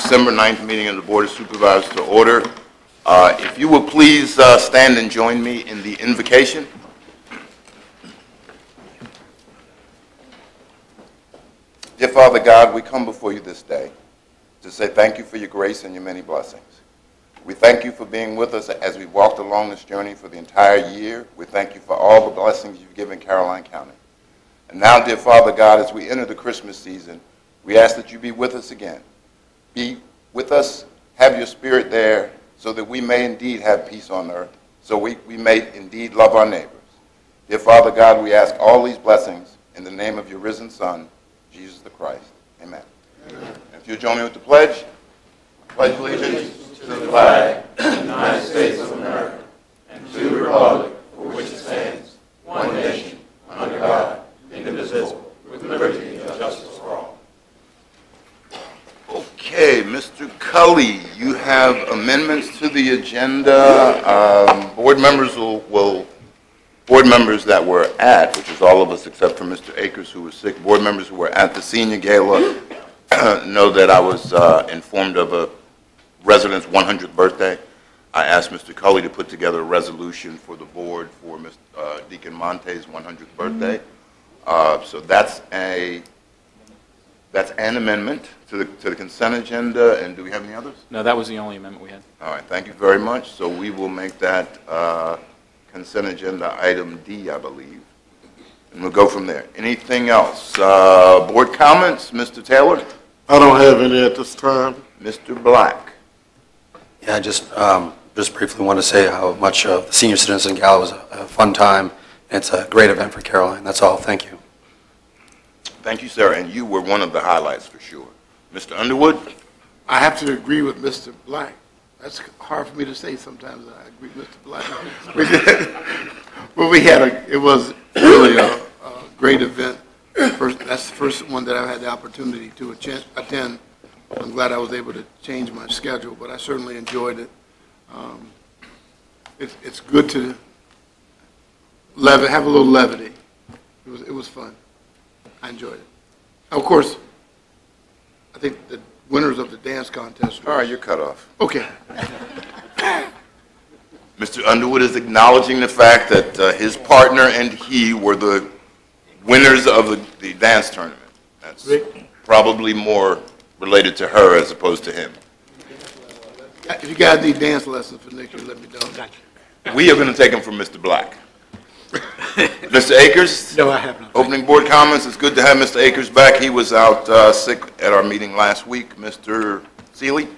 December 9th meeting of the Board of Supervisors to order. If you will please stand and join me in the invocation. Dear Father God, we come before you this day to say thank you for your grace and your many blessings. We thank you for being with us as we walked along this journey for the entire year. We thank you for all the blessings you've given Caroline County. And now, dear Father God, as we enter the Christmas season, we ask that you be with us again. Be with us, have your spirit there, so that we may indeed have peace on earth, so we may indeed love our neighbors. Dear Father God, we ask all these blessings in the name of your risen Son, Jesus the Christ. Amen. Amen. If you'll join me with the pledge. Pledge allegiance to the flag of the United States of America and to the republic for which it stands, one nation, under God, indivisible, with liberty and justice for all. Okay, Mr. Cully, you have amendments to the agenda. Board members board members that were at, which is all of us except for Mr. Akers who was sick, board members who were at the senior gala know that I was informed of a resident's 100th birthday. I asked Mr. Cully to put together a resolution for the board for Deacon Monte's 100th birthday. So that's an amendment to the consent agenda. And do we have any others? No, that was the only amendment we had. All right, thank you very much. So we will make that consent agenda item D, I believe. And we'll go from there. Anything else? Board comments, Mr. Taylor? I don't have any at this time. Mr. Black? Yeah, I just briefly want to say how much the Senior Citizen Gala was a fun time. It's a great event for Caroline. That's all. Thank you. Thank you, sir. And you were one of the highlights for sure. Mr. Underwood? I have to agree with Mr. Black. That's hard for me to say sometimes. I agree with Mr. Black. It was really a great event. That's the first one that I've had the opportunity to attend. I'm glad I was able to change my schedule, but I certainly enjoyed it. It's good to have a little levity. It was fun. I enjoyed it. Of course, I think the winners of the dance contest. All right, you're cut off. Okay. Mr. Underwood is acknowledging the fact that his partner and he were the winners of the dance tournament. That's probably more related to her as opposed to him. If you guys need dance lessons for next year, let me know. We are going to take them from Mr. Black. Mr. Akers? No, I have not. Opening board comments. It's good to have Mr. Akers back. He was out sick at our meeting last week. Mr. Seeley?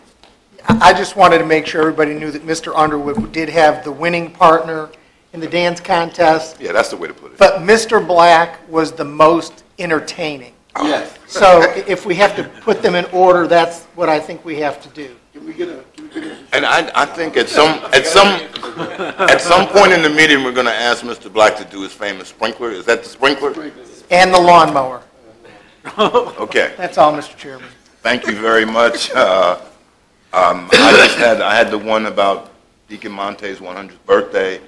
I just wanted to make sure everybody knew that Mr. Underwood did have the winning partner in the dance contest. Yeah, that's the way to put it. But Mr. Black was the most entertaining. Yes. So if we have to put them in order, that's what I think we have to do. Can we get a And I think at some point in the meeting, we're going to ask Mr. Black to do his famous sprinkler. Is that the sprinkler? And the lawnmower. Okay. That's all, Mr. Chairman. Thank you very much. I had the one about Deacon Monte's 100th birthday,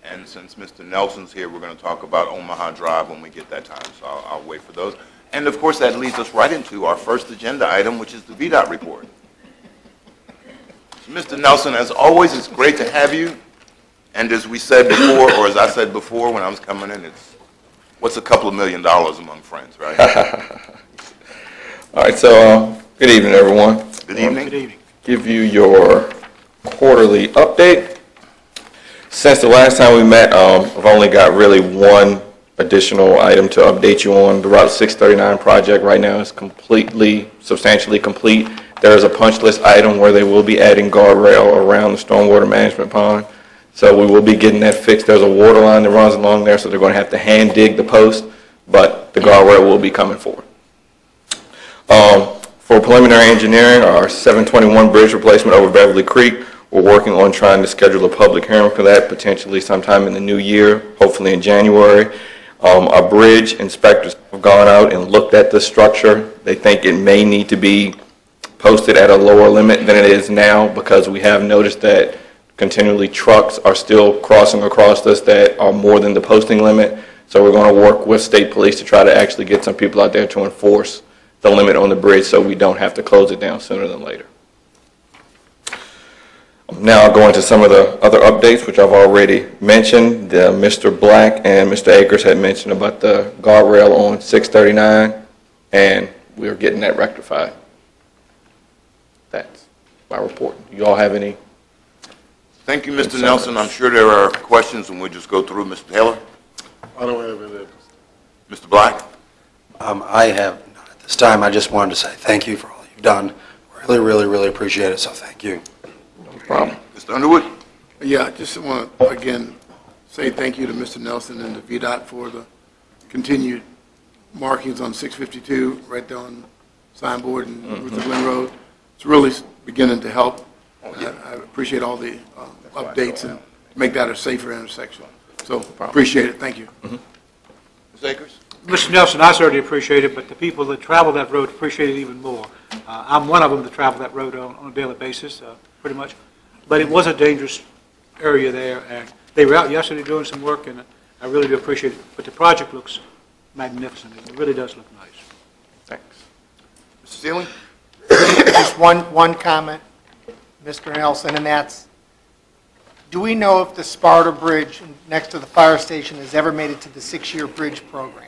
and since Mr. Nelson's here, we're going to talk about Omaha Drive when we get that time, so I'll wait for those. And of course, that leads us right into our first agenda item, which is the VDOT report. So, Mr. Nelson, as always, it's great to have you. And as we said before, or as I said before when I was coming in, it's what's a couple of $1 million among friends, right? All right, so good evening, everyone. Good evening. Good evening. Give you your quarterly update. Since the last time we met, I've only got really one additional item to update you on. The Route 639 project right now is substantially complete. There is a punch list item where they will be adding guardrail around the stormwater management pond. So we will be getting that fixed. There's a water line that runs along there, so they're going to have to hand dig the post, but the guardrail will be coming forward. For preliminary engineering, our 721 bridge replacement over Beverly Creek, we're working on trying to schedule a public hearing for that, potentially sometime in the new year, hopefully in January. Our bridge inspectors have gone out and looked at the structure. They think it may need to be posted at a lower limit than it is now, because we have noticed that continually trucks are still crossing across us that are more than the posting limit. So we're going to work with state police to try to actually get some people out there to enforce the limit on the bridge so we don't have to close it down sooner than later. Now I'll go into some of the other updates, which I've already mentioned. Mr. Black and Mr. Akers had mentioned about the guardrail on 639, and we're getting that rectified. That's my report. You all have any? Thank you, Mr. Nelson. I'm sure there are questions, and we'll just go through. Mr. Taylor? I don't have any. Mr. Black? I have none at this time. I just wanted to say thank you for all you've done. Really, really, really appreciate it, so thank you. No problem. Mr. Underwood? Yeah, I just want to, again, say thank you to Mr. Nelson and to VDOT for the continued markings on 652 right there on signboard and Luther Glen Road. It's really beginning to help. I appreciate all the updates and make that a safer intersection. So appreciate it. Thank you. Ms. Akers? Mr. Nelson, I certainly appreciate it, but the people that travel that road appreciate it even more. I'm one of them that travel that road on a daily basis, pretty much. But it was a dangerous area there, and they were out yesterday doing some work, and I really do appreciate it. But the project looks magnificent. It really does look nice. Thanks. Mr. Sealing? Just one comment, Mr. Nelson, and that's, do we know if the Sparta Bridge next to the fire station has ever made it to the 6-year bridge program?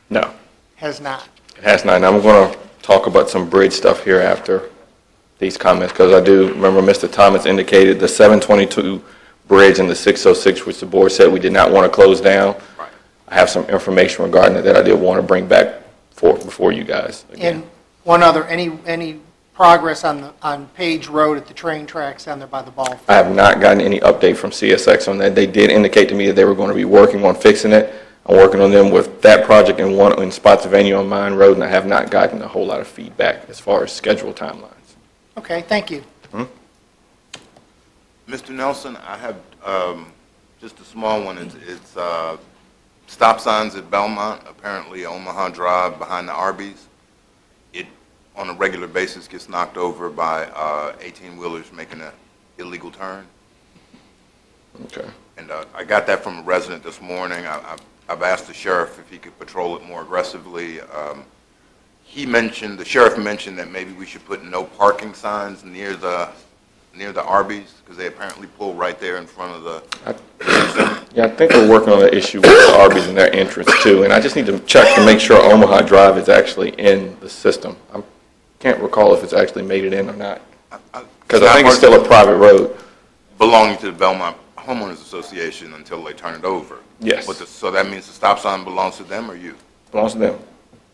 No, Has not. it has not. And I'm going to talk about some bridge stuff here after these comments, because I do remember Mr. Thomas indicated the 722 bridge and the 606, which the board said we did not want to close down. Right. I have some information regarding it that I did want to bring back before you guys again. And one other, any progress on Page Road at the train tracks down there by the ball field? I have not gotten any update from CSX on that. They did indicate to me that they were going to be working on fixing it. I'm working on them with that project and one in Spotsylvania on Mine Road, and I have not gotten a whole lot of feedback as far as schedule timelines. Okay, thank you. Mr. Nelson, I have just a small one. It's stop signs at Belmont, apparently Omaha Drive behind the Arby's. It, on a regular basis, gets knocked over by 18-wheelers making an illegal turn. Okay. And I got that from a resident this morning. I've asked the sheriff if he could patrol it more aggressively. The sheriff mentioned that maybe we should put no parking signs near the Arby's, because they apparently pull right there in front of the. Yeah, I think we're working on the issue with the Arby's and their entrance too, and I just need to check to make sure Omaha Drive is actually in the system. I can't recall if it's actually made it in or not, because I think it's still a private road. Belonging to the Belmont Homeowners Association until they turn it over. Yes. But so that means the stop sign belongs to them or you? Belongs to them.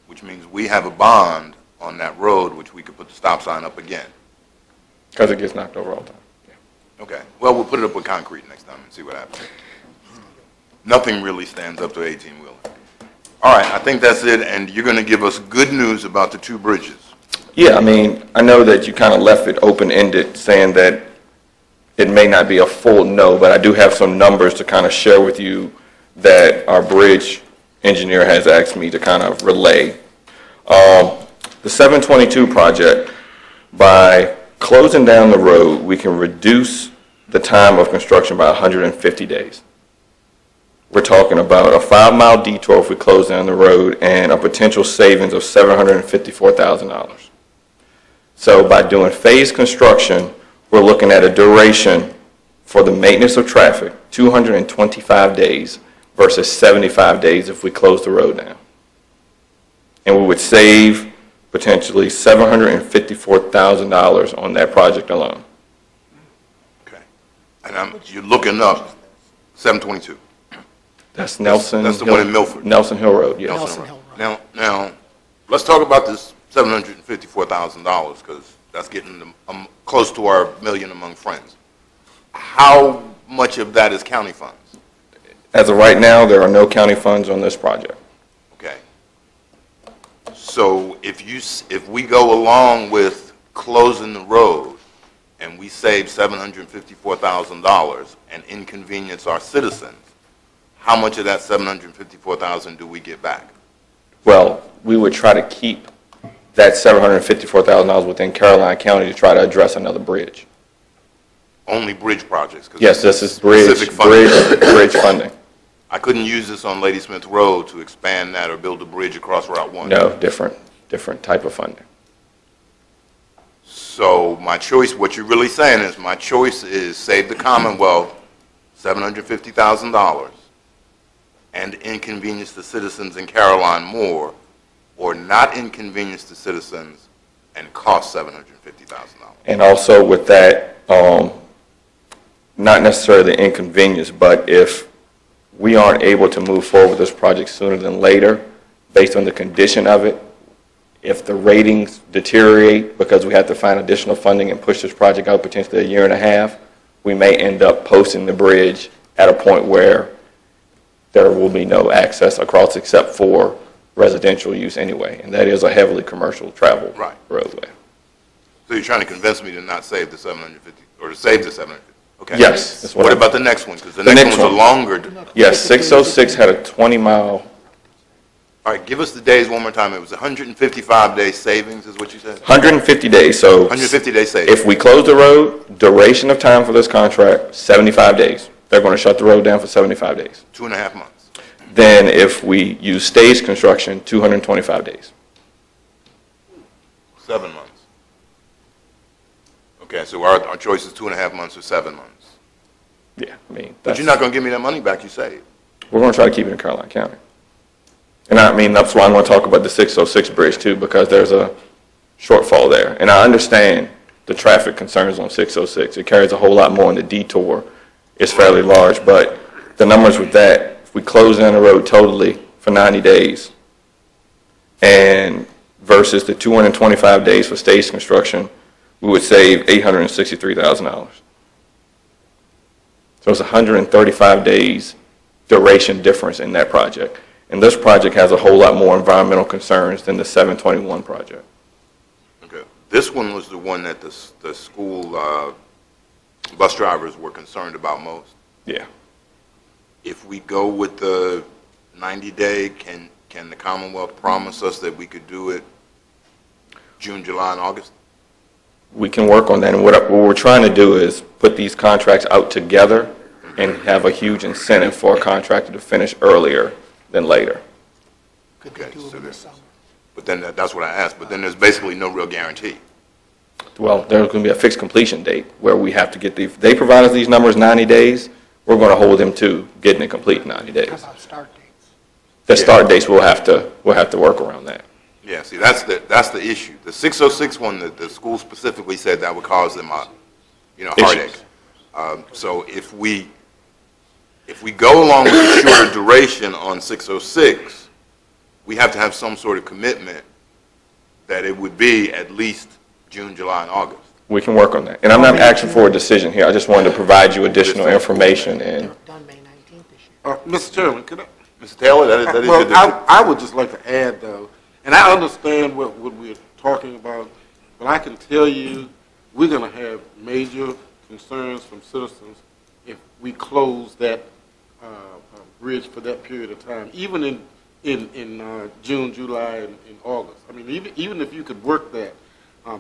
Which means we have a bond on that road, which we could put the stop sign up again. Because it gets knocked over all the time. Yeah. Okay. Well, we'll put it up with concrete next time and see what happens. Nothing really stands up to 18-wheeler. All right, I think that's it, and you're going to give us good news about the 2 bridges. Yeah, I mean, I know that you kind of left it open-ended, saying that it may not be a full no, but I do have some numbers to kind of share with you that our bridge engineer has asked me to kind of relay. The 722 project, by closing down the road, we can reduce the time of construction by 150 days. We're talking about a 5-mile detour if we close down the road and a potential savings of $754,000. So by doing phased construction, we're looking at a duration for the maintenance of traffic, 225 days versus 75 days if we close the road down. And we would save potentially $754,000 on that project alone. Okay. And you're looking up 722. That's Nelson. That's the one in Milford. Nelson Hill Road, yes. Nelson Hill Road. Now, let's talk about this $754,000, because that's getting them, close to our million among friends. How much of that is county funds? As of right now, there are no county funds on this project. Okay. So if we go along with closing the road and we save $754,000 and inconvenience our citizens, how much of that $754,000 do we get back? Well, we would try to keep that $754,000 within Caroline County to try to address another bridge. Only bridge projects? 'Cause Yes, this is bridge funding. I couldn't use this on Ladysmith Road to expand that or build a bridge across Route 1? No, different type of funding. So my choice, what you're really saying is my choice is save the Commonwealth $750,000 and inconvenience the citizens in Caroline more, or not inconvenience the citizens and cost $750,000. And also with that, not necessarily the inconvenience, but if we aren't able to move forward with this project sooner than later, based on the condition of it, if the ratings deteriorate because we have to find additional funding and push this project out potentially a year and a half, we may end up posting the bridge at a point where there will be no access across except for residential use anyway, and that is a heavily commercial travel roadway. So you're trying to convince me to not save the 750, or to save the 750? Okay. Yes. That's What about the next one? Because the next one's a longer. Yes, 606 had a 20-mile. All right, give us the days one more time. It was 155 days savings, is what you said? 150 days, so 150 days savings. if we close the road, duration of time for this contract, 75 days. They're going to shut the road down for 75 days. 2.5 months. Then if we use stage construction, 225 days. 7 months. Okay, so our choice is 2.5 months or 7 months. Yeah, I mean, But you're not going to give me that money back you saved. we're going to try to keep it in Caroline County. And I mean, that's why I'm going to talk about the 606 bridge too, because there's a shortfall there. And I understand the traffic concerns on 606. It carries a whole lot more, and the detour is fairly large. But the numbers with that, if we close down the road totally for 90 days, and versus the 225 days for stage construction, we would save $863,000. So it's 135 days duration difference in that project. And this project has a whole lot more environmental concerns than the 721 project. Okay. This one was the one that the school bus drivers were concerned about most. Yeah. If we go with the 90-day, can the Commonwealth promise us that we could do it June, July, and August? We can work on that. And what we're trying to do is put these contracts out together and have a huge incentive for a contractor to finish earlier than later. Could they Okay, do it so in the there's- summer? But then that's what I asked. But then there's basically no real guarantee. Well, there's going to be a fixed completion date where we have to get they provide us these numbers 90 days, we're going to hold them to getting it complete in 90 days. How about start dates? The start dates, we'll have to work around that. Yeah, see, that's the issue. The 606 one, the school specifically said that would cause them a, heartache. So if we go along with the shorter duration on 606, we have to have some sort of commitment that it would be at least June, July, and August. We can work on that. And I'm not asking for a decision here. I just wanted to provide you additional information. They And were done May 19th this year. Mr. Chairman, could I? Mr. Taylor, that is Well, your I would just like to add, though, and I understand what we're talking about, but I can tell you, we're going to have major concerns from citizens if we close that bridge for that period of time, even in June, July, and August. I mean, even if you could work that,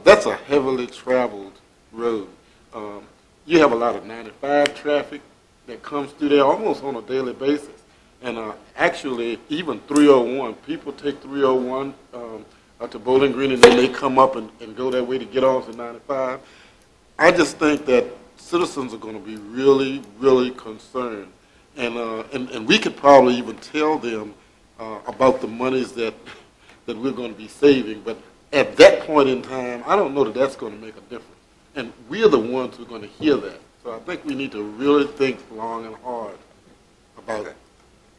that's a heavily traveled road. You have a lot of 95 traffic that comes through there almost on a daily basis. And actually, even 301, people take 301 to Bowling Green, and then they come up and go that way to get off at 95. I just think that citizens are going to be really, really concerned. And we could probably even tell them about the monies that we're going to be saving. But at that point in time, I don't know that that's going to make a difference. And we're the ones who are going to hear that. So I think we need to really think long and hard about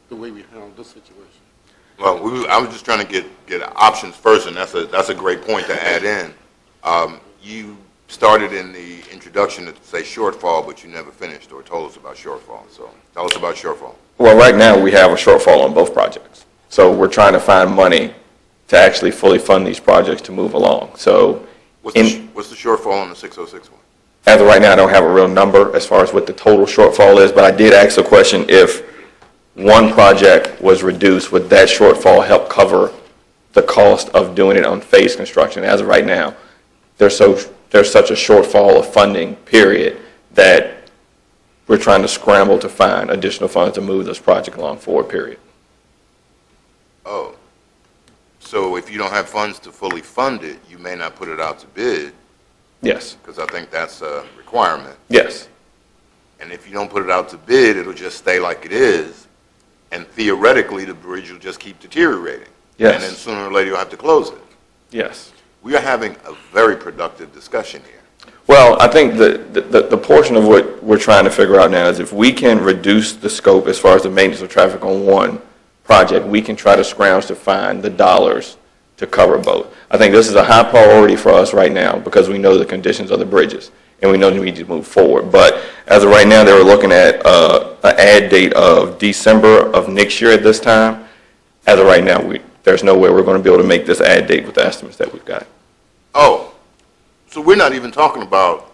the way we handle this situation. Well, I was just trying to get options first, and that's a great point to add in. You started in the introduction to say shortfall, but you never finished or told us about shortfall. So tell us about shortfall. well, right now we have a shortfall on both projects. So we're trying to find money to actually fully fund these projects to move along. So What's the shortfall on the 606 one? as of right now, I don't have a real number as far as what the total shortfall is, but I did ask the question, if one project was reduced, would that shortfall help cover the cost of doing it on phase construction? As of right now, there's such a shortfall of funding, period, that we're trying to scramble to find additional funds to move this project along forward, period. Oh, so if you don't have funds to fully fund it, you may not put it out to bid Yes, Because I think that's a requirement. yes, And if you don't put it out to bid, it'll just stay like it is, and theoretically, the bridge will just keep deteriorating. Yes. And then sooner or later, you'll have to close it. yes. We are having a very productive discussion here. Well, I think the portion of what we're trying to figure out now is if we can reduce the scope as far as the maintenance of traffic on one project, we can try to scrounge to find the dollars to cover both. I think this is a high priority for us right now because we know the conditions of the bridges and we know we need to move forward. But as of right now, they were looking at an add date of December of next year at this time. As of right now, there's no way we're going to be able to make this add date with the estimates that we've got. Oh, so we're not even talking about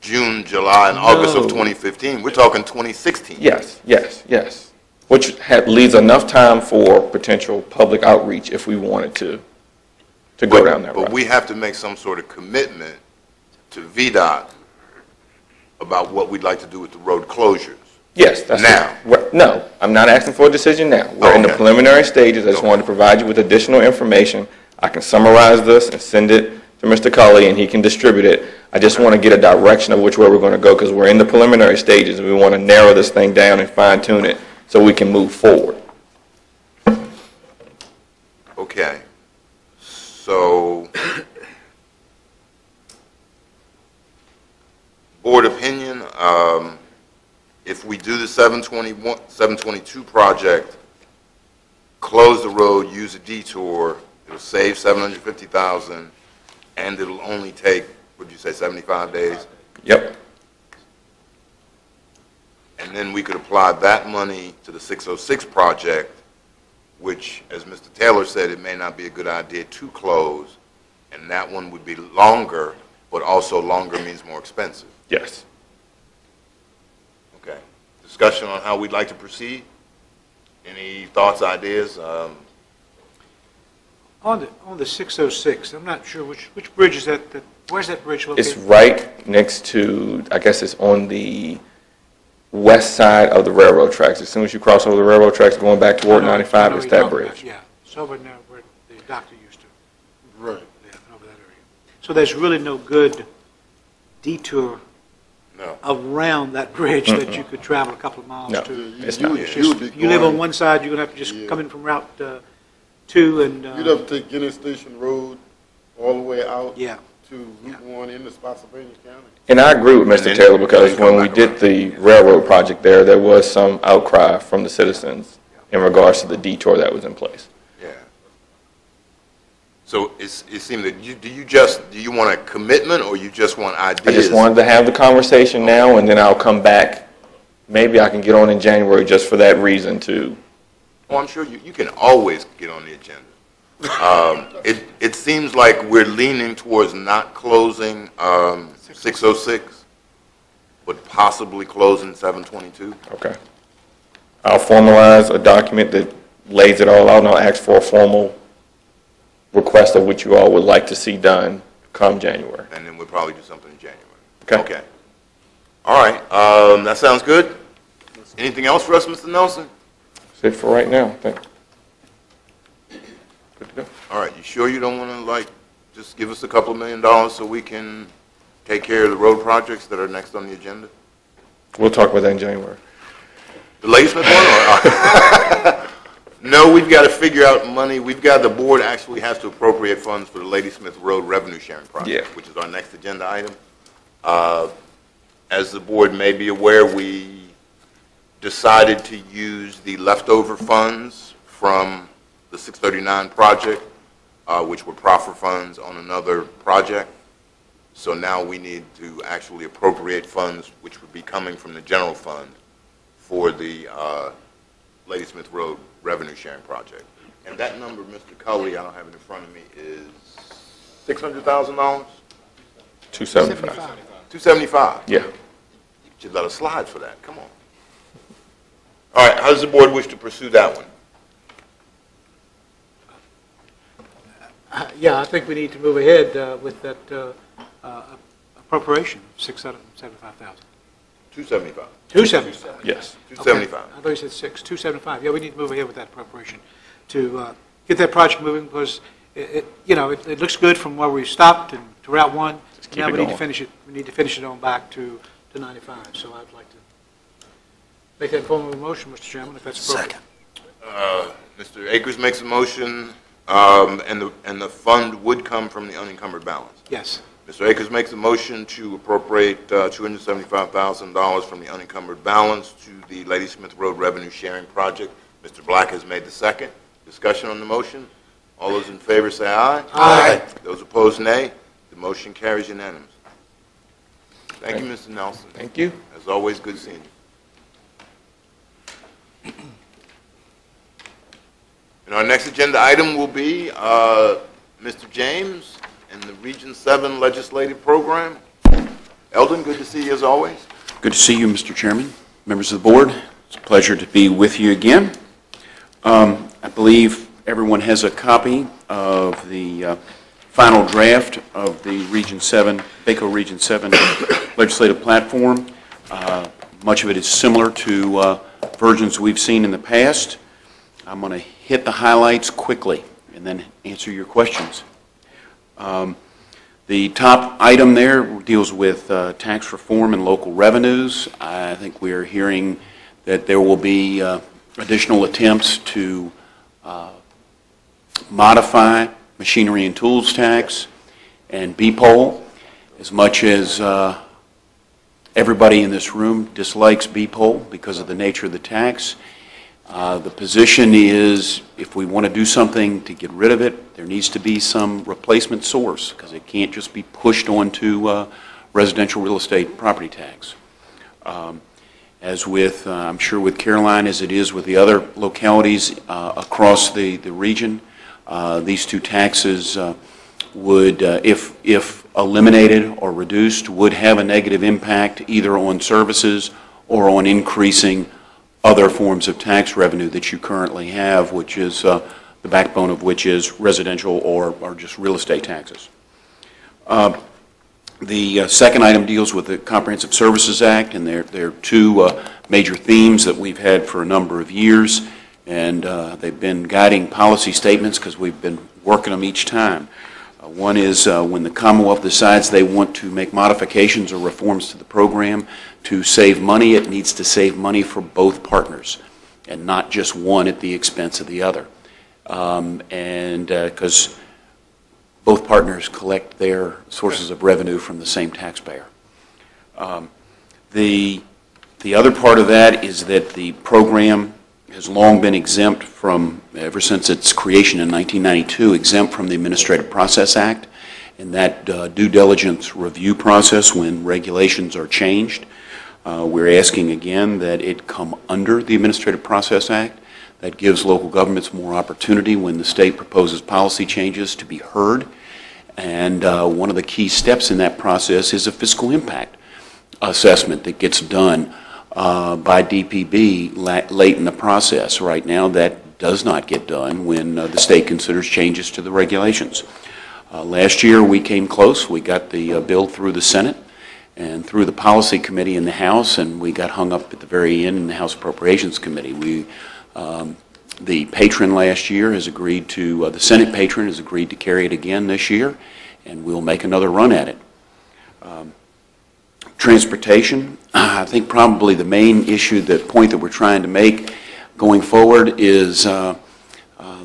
June, July, and August of No. 2015. We're talking 2016. Yes, yes, yes. Which leaves enough time for potential public outreach if we wanted to go down that route. But we have to make some sort of commitment to VDOT about what we'd like to do with the road closures. Yes, that's Now. No, I'm not asking for a decision now. We're in the Okay. preliminary stages. I just Okay. wanted to provide you with additional information. I can summarize this and send it to Mr. Cully, and he can distribute it. I just want to get a direction of which way we're going to go because we're in the preliminary stages, and we want to narrow this thing down and fine-tune it so we can move forward. Okay. So, board opinion, if we do the 722 project, close the road, use a detour, it'll save $750,000, and it'll only take, would you say, 75 days? Yep. And then we could apply that money to the 606 project, which, as Mr. Taylor said, it may not be a good idea to close, and that one would be longer, but also longer means more expensive. Yes. Okay. Discussion on how we'd like to proceed? Any thoughts, ideas? On the 606, I'm not sure which bridge is that, where's that bridge located? It's right next to, I guess it's on the west side of the railroad tracks. As soon as you cross over the railroad tracks going back toward I know 95, you're it's that talking about, bridge. Yeah, it's over there where the doctor used to, Right. yeah, over that area. So there's really no good detour No. around that bridge that you could travel a couple of miles No. to. It's You not. would- It's you would just- be you live on going- one side, you're going to have to just Yeah. come in from Route 2 and, You'd have to take Guinness Station Road all the way out yeah. to Route 1 into Spotsylvania County. And I agree with And Mr. then- Taylor because then come when we back did around. the railroad project there was some outcry from the citizens in regards to the detour that was in place. Yeah. So it seemed that do you want a commitment or you just want ideas? I just wanted to have the conversation now, and then I'll come back. Maybe I can get on in January just for that reason too. Oh, I'm sure you can always get on the agenda. It seems like we're leaning towards not closing 606, but possibly closing 722. Okay. I'll formalize a document that lays it all out, and I'll ask for a formal request of what you all would like to see done come January. And then we'll probably do something in January. Okay. All right. That sounds good. Anything else for us, Mr. Nelson? That's it for right now, I think. Good to go. All right. You sure you don't want to, just give us a couple $1 million so we can take care of the road projects that are next on the agenda? We'll talk about that in January. The Ladysmith one? Or, no, we've got to figure out money. The board actually has to appropriate funds for the Ladysmith Road Revenue Sharing Project, Yeah. which is our next agenda item. As the board may be aware, we decided to use the leftover funds from the 639 project, which were proffer funds on another project. So now we need to actually appropriate funds, which would be coming from the general fund, for the Ladysmith Road Revenue Sharing Project. And that number, Mr. Cully, I don't have it in front of me, is $600,000? 275. 275. Yeah. You should let us slide for that. Come on. All right. How does the board wish to pursue that one? Yeah, I think we need to move ahead with that appropriation, $675,000. 275. 275. Yes. 275. Okay. I thought you said 275. Yeah, we need to move ahead with that appropriation to get that project moving because it looks good from where we stopped and to Route 1. keep Now it we need to going. finish it. We need to finish it on back to 95. So I'd like to make that in form of a motion, Mr. Chairman, if that's appropriate. Second. Mr. Akers makes a motion, and the fund would come from the unencumbered balance. Yes. Mr. Akers makes a motion to appropriate $275,000 from the unencumbered balance to the Ladysmith Road Revenue Sharing Project. Mr. Black has made the second. Discussion on the motion. All those in favor say aye. Aye. Those opposed, nay. The motion carries unanimous. Thank you, Mr. Nelson. Thank you. As always, good seeing you. And our next agenda item will be Mr. James and the Region 7 Legislative Program. Eldon, good to see you as always. Good to see you, Mr. Chairman, members of the board. It's a pleasure to be with you again. I believe everyone has a copy of the final draft of the Region 7, BACO Region 7 legislative platform. Much of it is similar to versions we've seen in the past. I'm going to hit the highlights quickly and then answer your questions. The top item there deals with tax reform and local revenues. I think we are hearing that there will be additional attempts to modify machinery and tools tax and BPOL. As much as everybody in this room dislikes BPOL because of the nature of the tax, the position is if we want to do something to get rid of it, there needs to be some replacement source because it can't just be pushed onto residential real estate property tax. As with, I'm sure with Caroline, as it is with the other localities across the region, these two taxes would, if eliminated or reduced, would have a negative impact either on services or on increasing other forms of tax revenue that you currently have, which is the backbone of which is residential or just real estate taxes. The second item deals with the Comprehensive Services Act, and there are two major themes that we've had for a number of years, and they've been guiding policy statements because we've been working them each time. One is when the Commonwealth decides they want to make modifications or reforms to the program to save money, it needs to save money for both partners and not just one at the expense of the other. And because both partners collect their sources of revenue from the same taxpayer. The other part of that is that the program has long been exempt from, ever since its creation in 1992, exempt from the Administrative Process Act and that due diligence review process when regulations are changed. We're asking again that it come under the Administrative Process Act. That gives local governments more opportunity when the state proposes policy changes to be heard. And one of the key steps in that process is a fiscal impact assessment that gets done by DPB late in the process. Right now, that does not get done when the state considers changes to the regulations. Last year, we came close. We got the bill through the Senate and through the Policy Committee in the House, and we got hung up at the very end in the House Appropriations Committee. The patron last year has agreed to, the Senate patron has agreed to carry it again this year, and we'll make another run at it. Transportation, I think probably the main issue, the point that we're trying to make going forward is the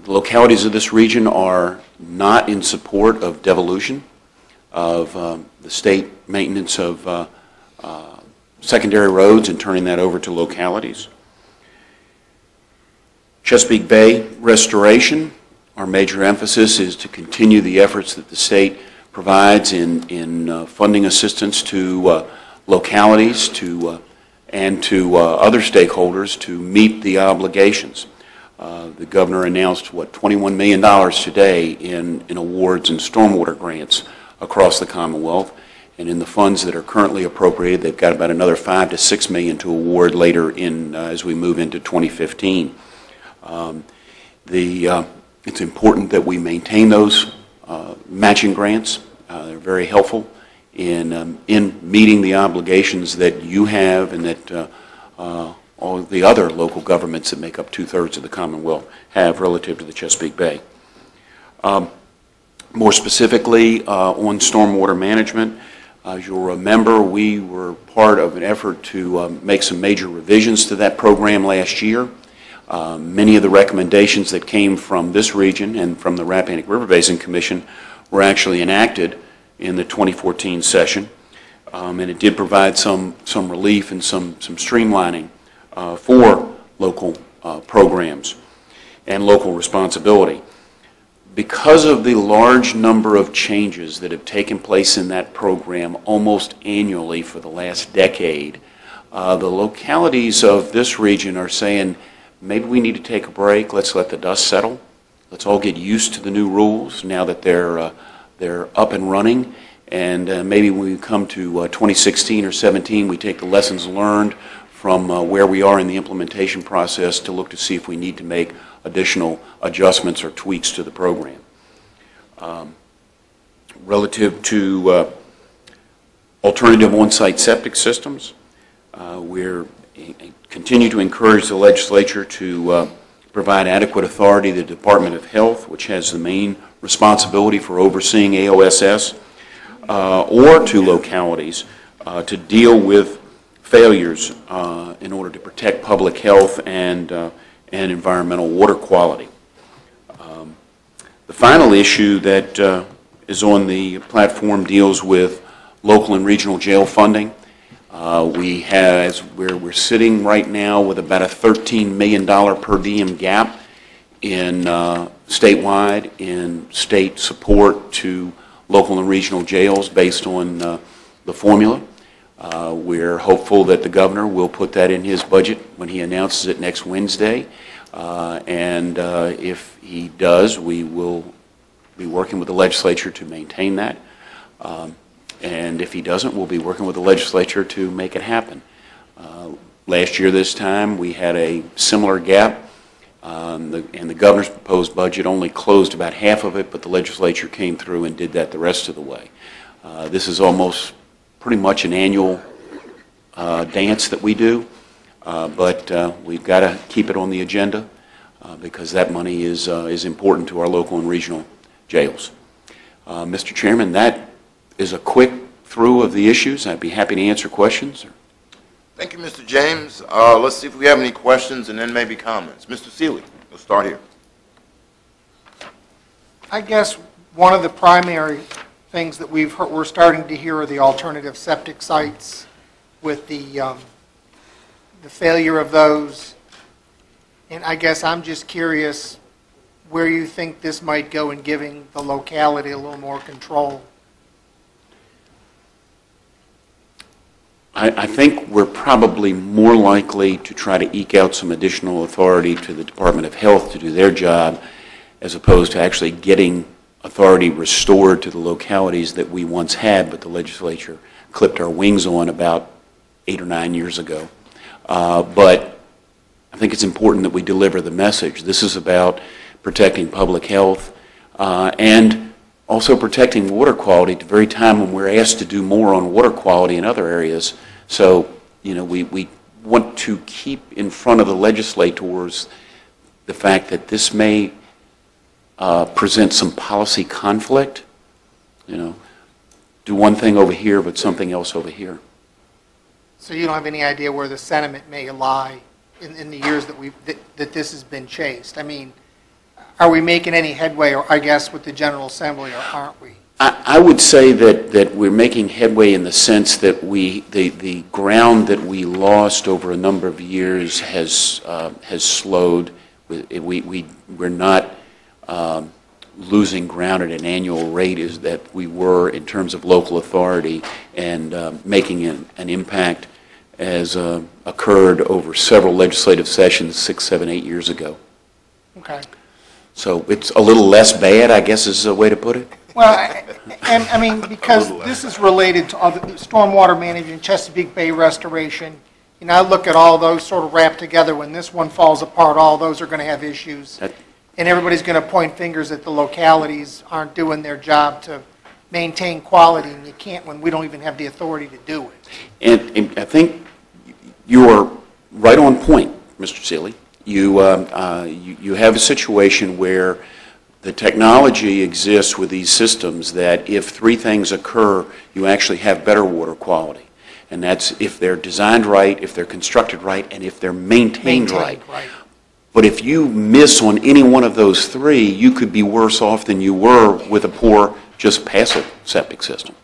localities of this region are not in support of devolution of the state maintenance of secondary roads and turning that over to localities. Chesapeake Bay restoration, our major emphasis is to continue the efforts that the state provides in funding assistance to localities and to other stakeholders to meet the obligations. The governor announced, $21 million today in awards and stormwater grants across the Commonwealth. And in the funds that are currently appropriated, they've got about another $5 to $6 million to award later in as we move into 2015. It's important that we maintain those matching grants. They're very helpful in meeting the obligations that you have and that all the other local governments that make up 2/3 of the Commonwealth have relative to the Chesapeake Bay. More specifically, on stormwater management, as you'll remember, we were part of an effort to make some major revisions to that program last year. Many of the recommendations that came from this region and from the Rappahannock River Basin Commission were actually enacted in the 2014 session, and it did provide some relief and some streamlining for local programs and local responsibility. Because of the large number of changes that have taken place in that program almost annually for the last decade, the localities of this region are saying, maybe we need to take a break, let's let the dust settle, let's all get used to the new rules now that they're up and running, and maybe when we come to 2016 or 17, we take the lessons learned from where we are in the implementation process to look to see if we need to make additional adjustments or tweaks to the program. Relative to alternative on-site septic systems, we're continue to encourage the legislature to provide adequate authority to the Department of Health, which has the main responsibility for overseeing AOSS, or to localities to deal with failures in order to protect public health and environmental water quality. The final issue that is on the platform deals with local and regional jail funding. We're sitting right now with about a $13 million per diem gap in statewide in state support to local and regional jails based on the formula. We're hopeful that the governor will put that in his budget when he announces it next Wednesday. And if he does, we will be working with the legislature to maintain that. And if he doesn't, we'll be working with the legislature to make it happen. Last year this time, we had a similar gap, and the governor's proposed budget only closed about half of it, but the legislature came through and did that the rest of the way. This is almost pretty much an annual dance that we do, but we've got to keep it on the agenda because that money is important to our local and regional jails. Mr. Chairman, that is a quick through of the issues. I'd be happy to answer questions. Thank you, Mr. James. Let's see if we have any questions and then maybe comments. Mr. Seeley, we'll start here. I guess one of the primary things that we're starting to hear are the alternative septic sites with the failure of those. And I guess I'm just curious where you think this might go in giving the locality a little more control. I think we're probably more likely to try to eke out some additional authority to the Department of Health to do their job as opposed to actually getting authority restored to the localities that we once had, but the legislature clipped our wings on about 8 or 9 years ago. But I think it's important that we deliver the message. This is about protecting public health and also protecting water quality at the very time when we're asked to do more on water quality in other areas. So, you know, we want to keep in front of the legislators the fact that this may present some policy conflict. You know, do one thing over here but something else over here. So you don't have any idea where the sentiment may lie in the years that this has been chased? I mean, are we making any headway, or I guess, with the General Assembly, or aren't we? I would say that we're making headway in the sense that the ground that we lost over a number of years has slowed. We're not losing ground at an annual rate as that we were in terms of local authority, and making an impact as occurred over several legislative sessions 6, 7, 8 years ago. Okay. So it's a little less bad, I guess is a way to put it. Well, I mean, because this is related to other stormwater management, Chesapeake Bay restoration. You know, I look at all those sort of wrapped together. When this one falls apart, all those are going to have issues. And everybody's going to point fingers at the localities aren't doing their job to maintain quality, and you can't when we don't even have the authority to do it. And I think you are right on point, Mr. Seeley. You have a situation where The technology exists with these systems that if three things occur, you actually have better water quality. And that's if they're designed right, if they're constructed right, and if they're maintained right. But if you miss on any one of those three, you could be worse off than you were with a poor, just passive septic system.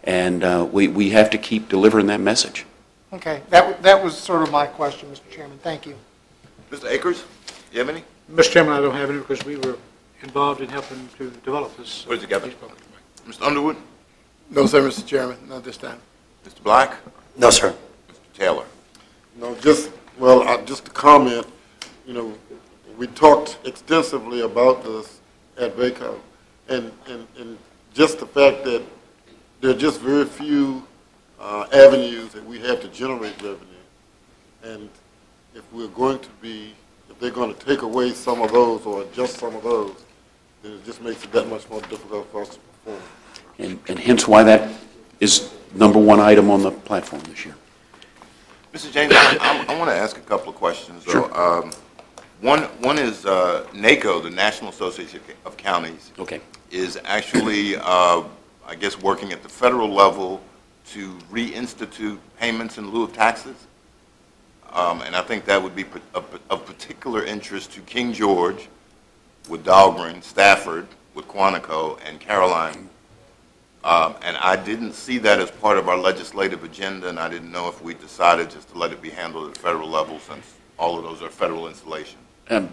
And we have to keep delivering that message. Okay, that was sort of my question, Mr. Chairman. Thank you. Mr. Akers, you have any? Mr. Chairman, I don't have any because we were involved in helping to develop this. What is it, Captain? Mr. Underwood? No, sir, Mr. Chairman, not this time. Mr. Black? No, sir. Mr. Taylor? No, just to comment, you know, we talked extensively about this at VACO, and just the fact that there are just very few avenues that we have to generate revenue, and if they're going to take away some of those or adjust some of those, then it just makes it that much more difficult for us to perform. And hence why that is #1 item on the platform this year. Mr. James, I want to ask a couple of questions. Sure. One is NACO, the National Association of Counties, Okay. is actually, I guess, working at the federal level to reinstitute payments in lieu of taxes. And I think that would be of particular interest to King George, with Dahlgren, Stafford, with Quantico, and Caroline. And I didn't see that as part of our legislative agenda, and I didn't know if we decided just to let it be handled at the federal level since all of those are federal installations.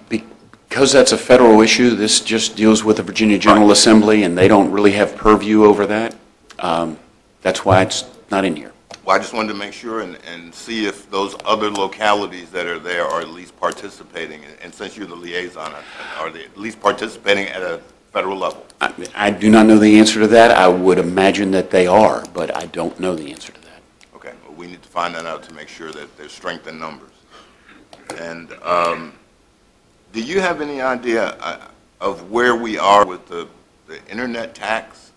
Because that's a federal issue, this just deals with the Virginia General Assembly, and they don't really have purview over that. That's why it's not in here. Well, I just wanted to make sure and see if those other localities that are there are at least participating, and since you're the liaison, are they at least participating at a federal level? I do not know the answer to that. I would imagine that they are, but I don't know the answer to that. Okay, well, we need to find that out to make sure that there's strength in numbers. And do you have any idea of where we are with the internet tax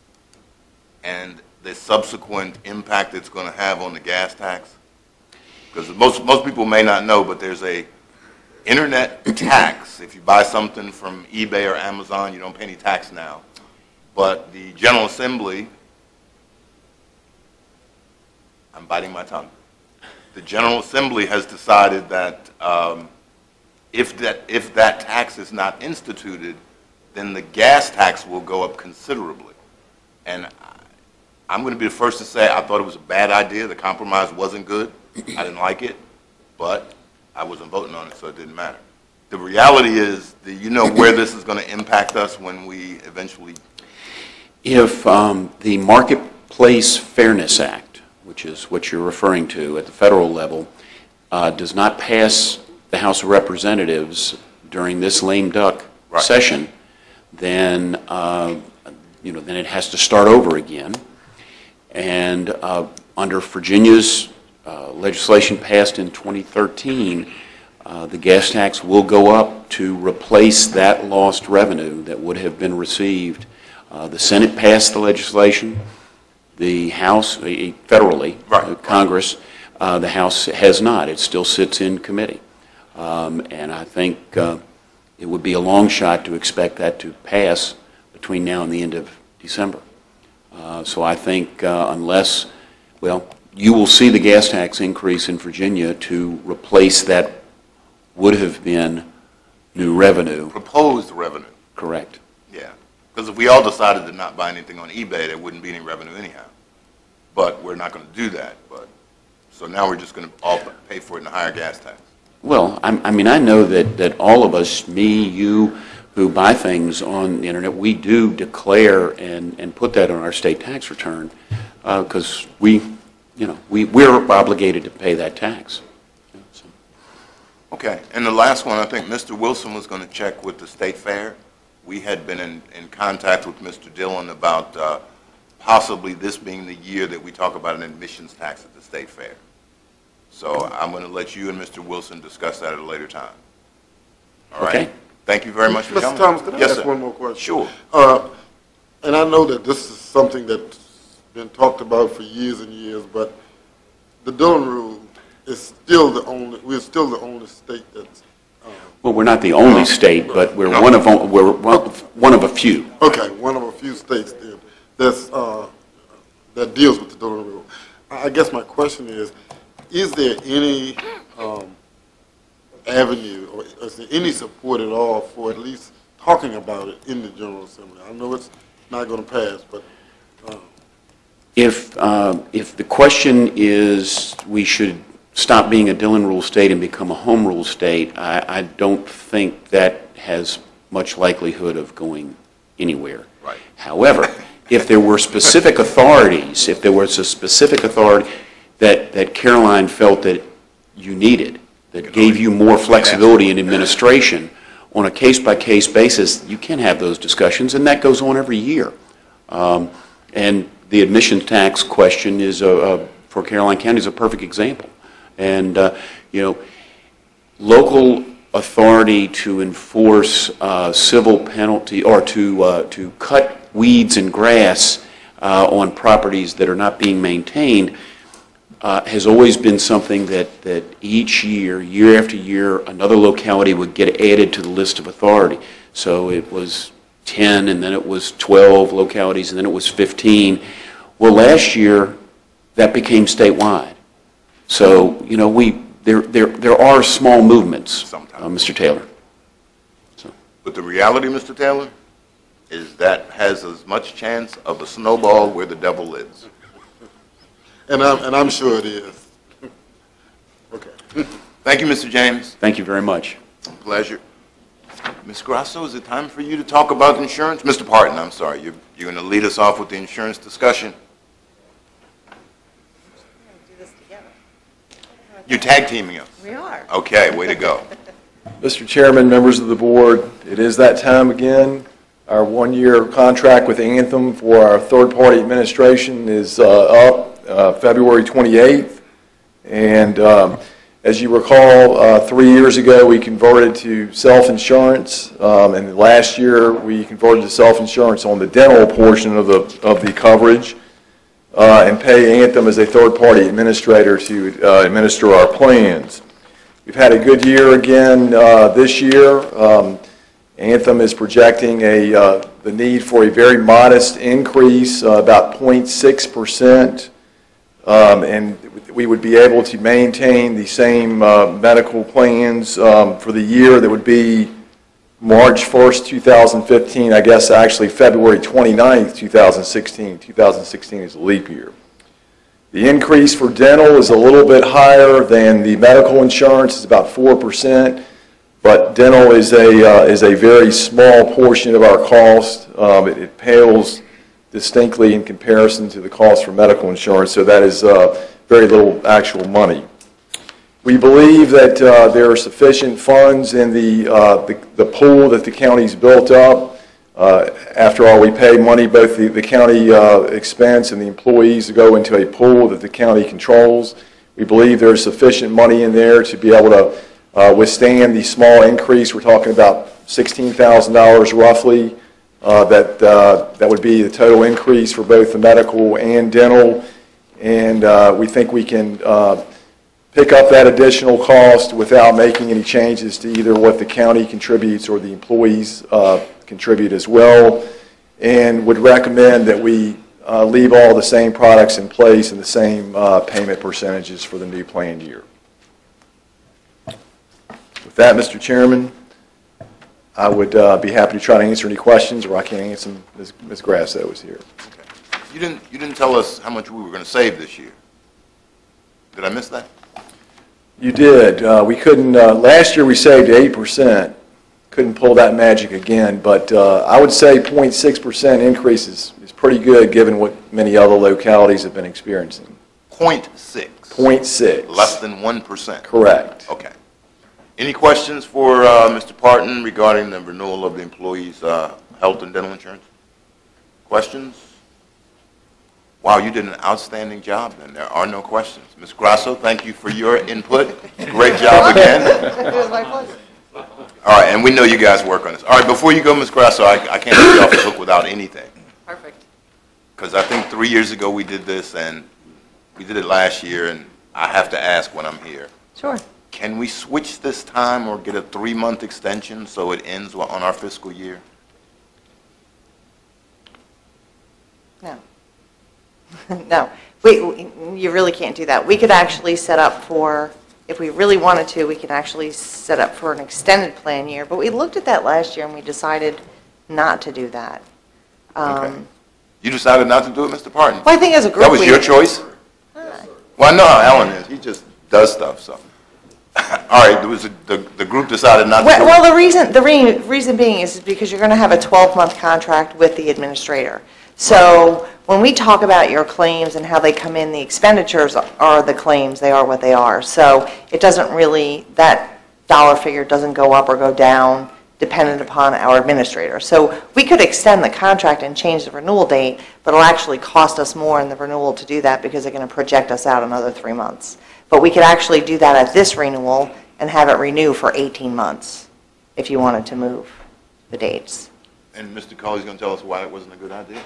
and the subsequent impact it's going to have on the gas tax? Because most people may not know, but there's a internet tax. If you buy something from eBay or Amazon, you don't pay any tax now. But the General Assembly, I'm biting my tongue. The General Assembly has decided that if that tax is not instituted, then the gas tax will go up considerably. And I'm going to be the first to say I thought it was a bad idea. The compromise wasn't good. I didn't like it, but I wasn't voting on it, so it didn't matter. The reality is, do you know where this is going to impact us when we eventually? If the Marketplace Fairness Act, which is what you're referring to at the federal level, does not pass the House of Representatives during this lame duck session, then then it has to start over again. And under Virginia's legislation passed in 2013, the gas tax will go up to replace that lost revenue that would have been received. The Senate passed the legislation. The House, federally, Congress, the House has not. It still sits in committee. And I think it would be a long shot to expect that to pass between now and the end of December. So I think unless, you will see the gas tax increase in Virginia to replace that would have been new revenue. Proposed revenue. Correct. Yeah. Because if we all decided to not buy anything on eBay, there wouldn't be any revenue anyhow. But we're not going to do that. So now we're just going to all pay for it in a higher gas tax. Well, I mean, I know that all of us, me, you, who buy things on the internet, we do declare and put that on our state tax return because we're obligated to pay that tax. Okay, and the last one, I think Mr. Wilson was going to check with the State Fair. We had been in contact with Mr. Dillon about possibly this being the year that we talk about an admissions tax at the State Fair. So I'm going to let you and Mr. Wilson discuss that at a later time. All right? Okay. Thank you very much for coming. Mr. Thomas, can I Yes, ask sir. one more question? Sure. And I know that this is something that's been talked about for years and years, but the Dillon rule is still the only, we're still the only state that's Well, we're not the only state, but we're one of a few. Okay, one of a few states then that deals with the donor rule. I guess my question is there any avenue or is there any support at all for at least talking about it in the General Assembly? I know it's not going to pass, but If the question is we should stop being a Dillon Rule state and become a home rule state, I don't think that has much likelihood of going anywhere. Right. However, if there were specific authorities, if there was a specific authority that Caroline felt that you needed, that gave you more flexibility in administration, on a case-by-case basis, you can have those discussions, and that goes on every year. And the admission tax question is, for Caroline County, is a perfect example. And, local authority to enforce civil penalty or to cut weeds and grass on properties that are not being maintained has always been something that each year, year after year, another locality would get added to the list of authority. So it was 10, and then it was 12 localities, and then it was 15. Well, last year, that became statewide. So, there are small movements, Sometimes. Mr. Taylor. So. But the reality, Mr. Taylor, is that has as much chance of a snowball where the devil lives. and I'm sure it is. Okay. Thank you, Mr. James. Thank you very much. Pleasure. Ms. Grasso, is it time for you to talk about insurance? Mr. Parton, I'm sorry. You're going to lead us off with the insurance discussion. You're tag teaming us. We are. Okay, way to go. Mr. Chairman, members of the board, it is that time again. Our one-year contract with Anthem for our third-party administration is up February 28th. And as you recall, 3 years ago we converted to self-insurance, and last year we converted to self-insurance on the dental portion of the coverage, and pay Anthem as a third-party administrator to administer our plans. We've had a good year again this year. Anthem is projecting the need for a very modest increase, about 0.6%, and we would be able to maintain the same medical plans for the year that would be March 1st, 2015, I guess actually February 29th, 2016. 2016 is a leap year. The increase for dental is a little bit higher than the medical insurance. It's about 4%, but dental is a very small portion of our cost. It pales distinctly in comparison to the cost for medical insurance, so that is very little actual money. We believe that there are sufficient funds in the pool that the county's built up. After all, we pay money, both the county expense and the employees go into a pool that the county controls. We believe there's sufficient money in there to be able to withstand the small increase. We're talking about $16,000 roughly. That would be the total increase for both the medical and dental. And we think we can pick up that additional cost without making any changes to either what the county contributes or the employees contribute as well, and would recommend that we leave all the same products in place and the same payment percentages for the new planned year. With that, Mr. Chairman, I would be happy to try to answer any questions, or I can answer them. Ms. Grasso is here. Okay. You didn't tell us how much we were going to save this year. Did I miss that? You did. We couldn't, last year we saved 8%. Couldn't pull that magic again, but I would say 0.6% increase is pretty good given what many other localities have been experiencing. 0.6. 0.6. Less than 1%. Correct. Okay. Any questions for Mr. Parton regarding the renewal of the employees' health and dental insurance? Questions? Wow, you did an outstanding job then. There are no questions. Ms. Grasso, thank you for your input. Great job again. It was my pleasure. All right, and we know you guys work on this. All right, before you go, Ms. Grasso, I can't let you off the hook without anything. Perfect. Because I think 3 years ago we did this, and we did it last year, and I have to ask when I'm here. Sure. can we switch this time or get a 3-month extension so it ends on our fiscal year? No. No, you really can't do that. We could actually set up for, if we really wanted to, we can actually set up for an extended plan year, but we looked at that last year and we decided not to do that. Okay. You decided not to do it, Mr. Parton? Well, I think as a group, That was your choice? Well, I know how Alan is. He just does stuff, so. All right, the group decided not to do it. Well, the reason being is because you're going to have a 12-month contract with the administrator. So when we talk about your claims and how they come in, the expenditures are the claims, they are what they are. So it doesn't really, that dollar figure doesn't go up or go down dependent upon our administrator. So we could extend the contract and change the renewal date, but it'll actually cost us more in the renewal to do that because they're going to project us out another 3 months. But we could actually do that at this renewal and have it renew for 18 months if you wanted to move the dates. And Mr. Colley's going to tell us why it wasn't a good idea?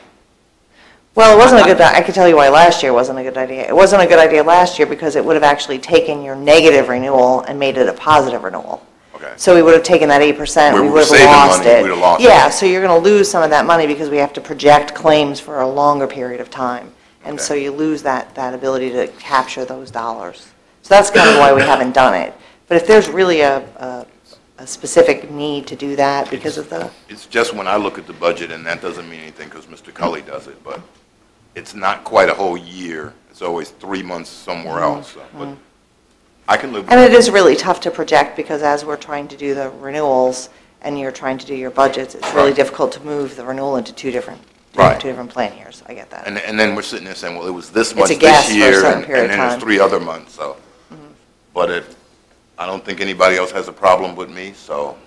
Well, it wasn't a good, I can tell you why last year wasn't a good idea. It wasn't a good idea last year because it would have actually taken your negative renewal and made it a positive renewal. Okay. So we would have taken that 8%, we We're would have saving lost money, it. we'd have lost Yeah, it. so you're going to lose some of that money because we have to project claims for a longer period of time. And so you lose that ability to capture those dollars. So that's kind of why we haven't done it. But if there's really a specific need to do that because of the... It's just when I look at the budget, and that doesn't mean anything because Mr. Culley does it, but it's not quite a whole year. It's always 3 months somewhere else. So. But I can live with And it. it is really tough to project because as we're trying to do the renewals and you're trying to do your budgets, it's really Right. difficult to move the renewal into two different Right. plan years. I get that. And then we're sitting there saying, well, it was this much a guess this for a year, certain and period of then there's time. 3 other months, so. But I don't think anybody else has a problem with me, so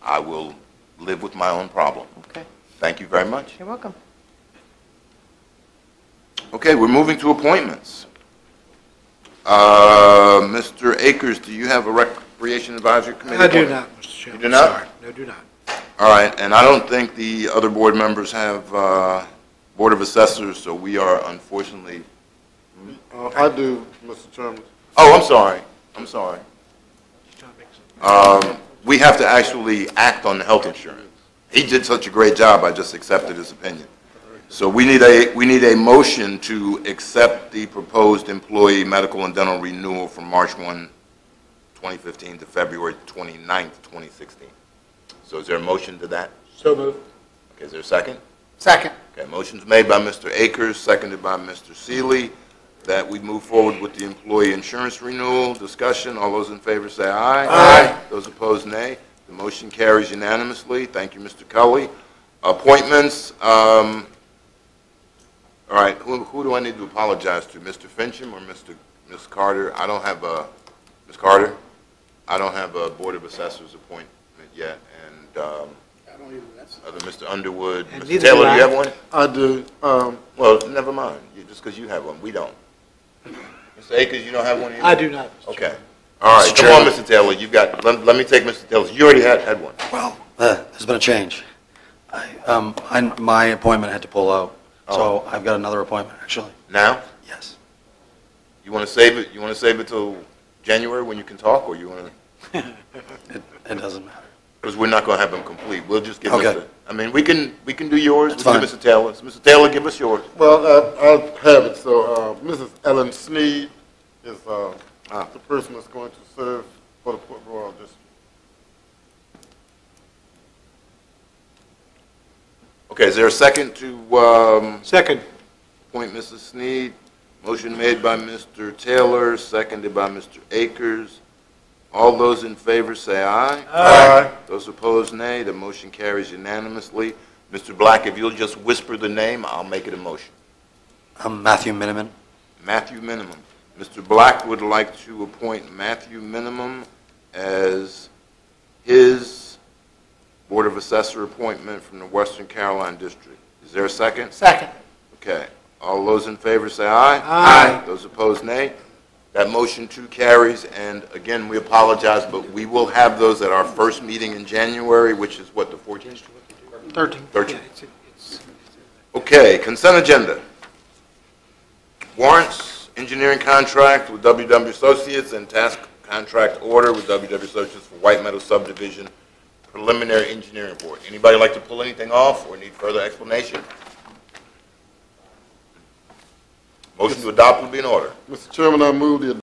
I will live with my own problem. Okay. Thank you very much. You're welcome. Okay, we're moving to appointments. Mr. Akers, do you have a Recreation Advisory Committee? I do appointment? not, Mr. Chairman. You do not? Sorry. No, do not. All right, and I don't think the other board members have Board of Assessors, so we are unfortunately, I do, Mr. Chairman. oh, I'm sorry, I'm sorry. We have to actually act on the health insurance. He did such a great job, I just accepted his opinion. So we need a motion to accept the proposed employee medical and dental renewal from March 1, 2015 to February 29th, 2016. So is there a motion to that? So moved. Okay, is there a second? Second. Okay, motion's made by Mr. Akers, seconded by Mr. Seeley, that we move forward with the employee insurance renewal. Discussion, all those in favor say aye. Aye. Those opposed, nay. The motion carries unanimously. Thank you, Mr. Culley. Appointments, all right, who do I need to apologize to, Mr. Fincham or Ms. Carter? I don't have a, Ms. Carter, I don't have a Board of Assessors appointment yet, and other Mr. Underwood. And Mr. neither Taylor, do do I. you have one? I do. Well, never mind, just because you have one, we don't. Mr. Akers, you don't have one either? I do not. Mr. Okay. All right, Mr. come on, Chairman. Mr. Taylor, you've got, let me take Mr. Taylor's. You already had one. Well, there's been a change. My appointment had to pull out, so I've got another appointment, actually. Now? Yes. You want to save it, you want to save it till January when you can talk, or you want to? It doesn't matter. Because we're not going to have them complete. We'll just give Okay. Mr. I mean, we can do yours. That's We can give fine. Mr. Taylor. Mr. Taylor, give us yours. Well, I have it. So Mrs. Ellen Sneed is the person that's going to serve for the Port Royal District. Okay, is there a second to Second. appoint Mrs. Sneed? Motion made by Mr. Taylor, seconded by Mr. Akers. All those in favor say aye. Aye. Those opposed, nay. The motion carries unanimously. Mr. Black, if you'll just whisper the name, I'll make it a motion. I'm Matthew Miniman. Matthew Minimum. Mr. Black would like to appoint Matthew Minimum as his Board of Assessor appointment from the Western Carolina District. Is there a second? Second. Okay. All those in favor say aye. Aye. Those opposed, nay. That motion too carries, and again, we apologize, but we will have those at our first meeting in January, which is what, the 14th? 13. 13th. Yeah, it's- Okay, consent agenda. Warrants, engineering contract with WW Associates and task contract order with WW Services for White Meadow Subdivision preliminary engineering report. Anybody like to pull anything off or need further explanation? Motion to adopt will be in order. Mr. Chairman, I move the